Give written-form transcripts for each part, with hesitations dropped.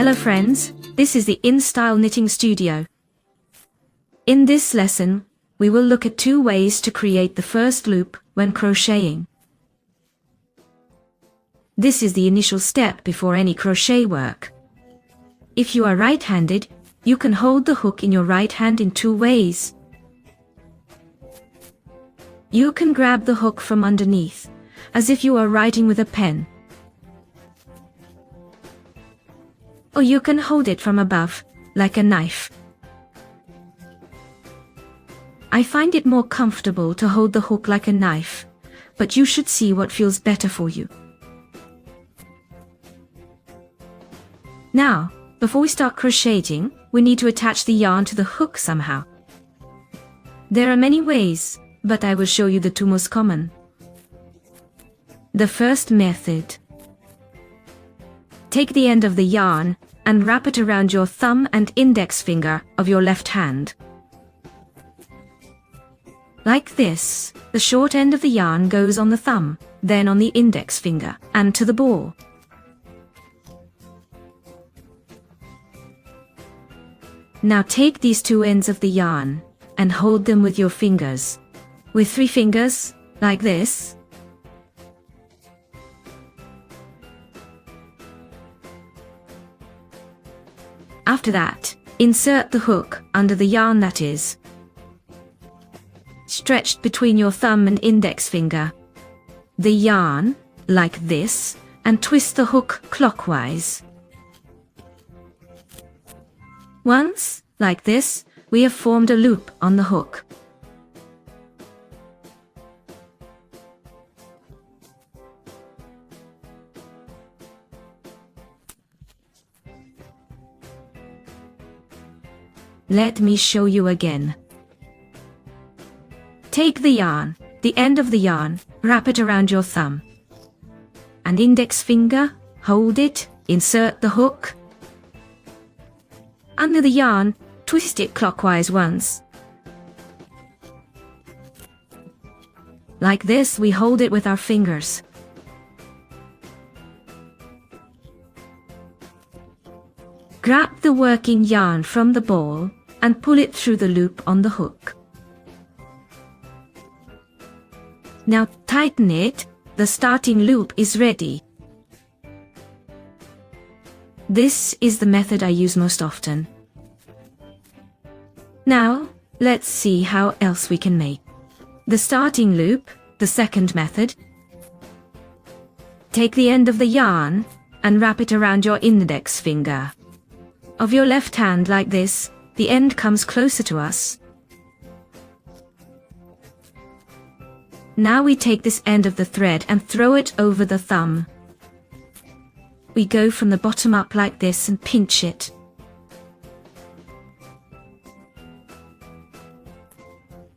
Hello friends, this is the InStyle Knitting Studio. In this lesson, we will look at 2 ways to create the first loop when crocheting. This is the initial step before any crochet work. If you are right-handed, you can hold the hook in your right hand in 2 ways. You can grab the hook from underneath, as if you are writing with a pen. Or you can hold it from above, like a knife. I find it more comfortable to hold the hook like a knife, but you should see what feels better for you. Now, before we start crocheting, we need to attach the yarn to the hook somehow. There are many ways, but I will show you the 2 most common. The first method. Take the end of the yarn and wrap it around your thumb and index finger of your left hand. Like this, the short end of the yarn goes on the thumb, then on the index finger, and to the ball. Now take these 2 ends of the yarn and hold them with your fingers. With 3 fingers, like this. After that, insert the hook under the yarn that is stretched between your thumb and index finger. The yarn, like this, and twist the hook clockwise. Once, like this, we have formed a loop on the hook. Let me show you again. Take the yarn, the end of the yarn, wrap it around your thumb. And index finger, hold it, insert the hook. Under the yarn, twist it clockwise once. Like this, we hold it with our fingers. Grab the working yarn from the ball and pull it through the loop on the hook. Now tighten it, the starting loop is ready. This is the method I use most often. Now, let's see how else we can make the starting loop, the second method. Take the end of the yarn and wrap it around your index finger of your left hand like this. The end comes closer to us. Now we take this end of the thread and throw it over the thumb. We go from the bottom up like this and pinch it.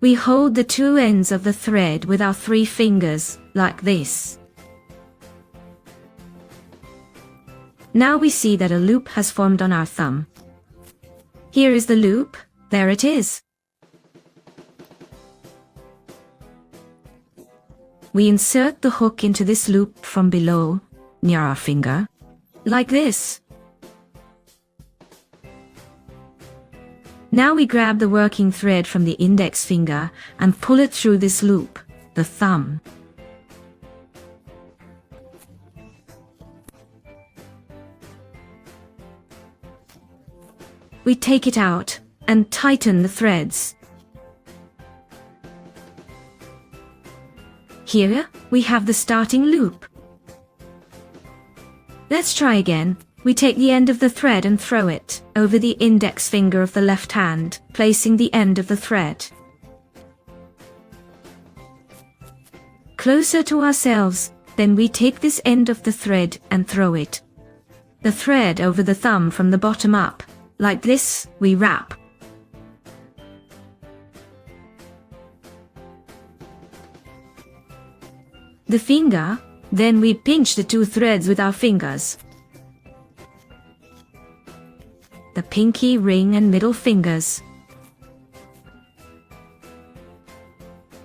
We hold the 2 ends of the thread with our 3 fingers, like this. Now we see that a loop has formed on our thumb. Here is the loop, there it is. We insert the hook into this loop from below, near our finger, like this. Now we grab the working thread from the index finger and pull it through this loop, the thumb. We take it out and tighten the threads. Here, we have the starting loop. Let's try again. We take the end of the thread and throw it over the index finger of the left hand, placing the end of the thread closer to ourselves. Then we take this end of the thread and throw it, the thread over the thumb from the bottom up. Like this, we wrap. The finger, then we pinch the 2 threads with our fingers. The pinky, ring and middle fingers.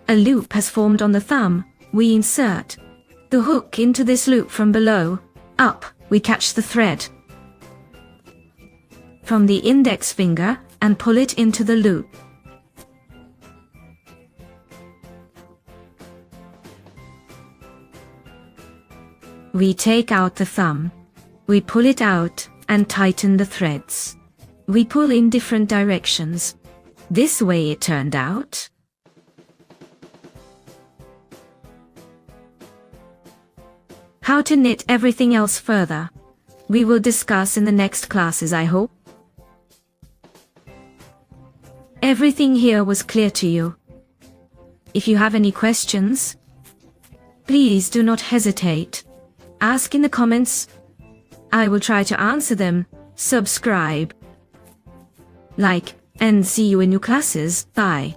A loop has formed on the thumb. We insert the hook into this loop from below. Up, we catch the thread. from the index finger and pull it into the loop. We take out the thumb. We pull it out and tighten the threads. We pull in different directions. This way it turned out. How to knit everything else further, we will discuss in the next classes, I hope. Everything here was clear to you. If you have any questions, please do not hesitate. Ask in the comments. I will try to answer them. Subscribe, like, and see you in new classes. Bye.